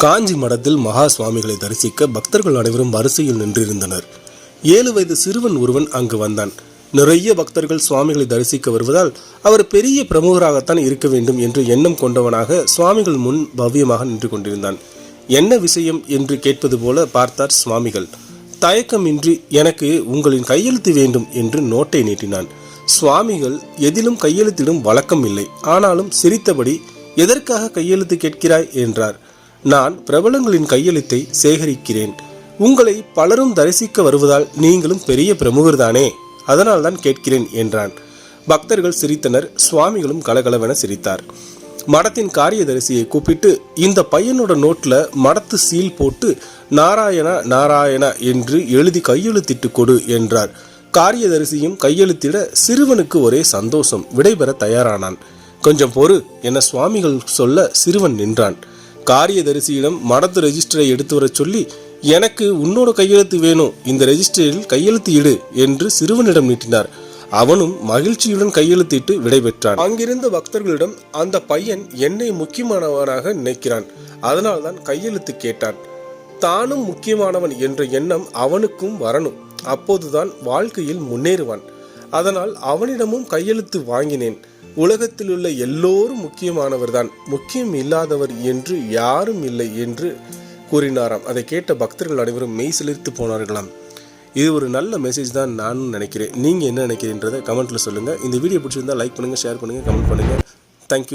காஞ்சி மடத்தில் மகா சுவாமிகளை தரிசிக்க பக்தர்கள் அனைவரும் வரிசையில் நின்றிருந்தனர். 7 வயது சிறுவன் ஒருவன் அங்கு வந்தான். நிறைய பக்தர்கள் சுவாமிகளை தரிசிக்க வருவதால் அவர் பெரிய பிரமுகராகத்தான் இருக்க வேண்டும் என்று எண்ணம் கொண்டவனாக சுவாமிகள் முன் பவ்யமாக நின்று கொண்டிருந்தான். என்ன விஷயம் என்று கேட்பது போல பார்த்தார் சுவாமிகள். தயக்கமின்றி எனக்கு உங்களின் கையெழுத்து வேண்டும் என்று நோட்டை நீட்டினான். சுவாமிகள் எதிலும் கையெழுத்திடும் வழக்கம் இல்லை. ஆனாலும் சிரித்தபடி, எதற்காக கையெழுத்து கேட்கிறாய் என்றார். நான் பிரபலங்களின் கையெழுத்தை சேகரிக்கிறேன். உங்களை பலரும் தரிசிக்க வருவதால் நீங்களும் பெரிய பிரமுகர்தானே, அதனால் தான் கேட்கிறேன் என்றான். பக்தர்கள் சிரித்தனர். சுவாமிகளும் கலகலவென சிரித்தார். மடத்தின் காரியதரிசியை கூப்பிட்டு, இந்த பையனோட நோட்ல மடத்து சீல் போட்டு நாராயணா நாராயணா என்று எழுதி கையெழுத்திட்டு கொடு என்றார். காரியதரிசியும் கையெழுத்திட சிறுவனுக்கு ஒரே சந்தோஷம். விடைபெற தயாரானான். கொஞ்சம் பொறு என சுவாமிகள் சொல்ல சிறுவன் நின்றான். காரியதரிசியிடம் மடத்து ரெஜிஸ்டரை எடுத்து வர சொல்லி, எனக்கு உன்னோட கையெழுத்து வேணும், இந்த ரெஜிஸ்டரில் கையெழுத்து இடு என்று சிறுவனிடம் நீட்டினார். அவனும் மகிழ்ச்சியுடன் கையெழுத்திட்டு விடைபெற்றான். அங்கிருந்த பக்தர்களிடம், அந்த பையன் என்னை முக்கியமானவனாக நினைக்கிறான், அதனால் தான் கையெழுத்து கேட்டான். தானும் முக்கியமானவன் என்ற எண்ணம் அவனுக்கும் வரணும். அப்போதுதான் வாழ்க்கையில் முன்னேறுவான். அதனால் அவனிடமும் கையெழுத்து வாங்கினேன். உலகத்தில் உள்ள எல்லோரும் முக்கியமானவர்தான், முக்கியம் இல்லாதவர் என்று யாரும் இல்லை என்று கூறினாராம். அதை கேட்ட பக்தர்கள் அனைவரும் மெய் சிலிர்த்து போனார்களாம். இது ஒரு நல்ல மெசேஜ் தான் நானும் நினைக்கிறேன். நீங்கள் என்ன நினைக்கிறீன்றதை கமெண்ட்டில் சொல்லுங்கள். இந்த வீடியோ பிடிச்சிருந்தால் லைக் பண்ணுங்கள், ஷேர் பண்ணுங்கள், கமெண்ட் பண்ணுங்கள். தேங்க்யூ.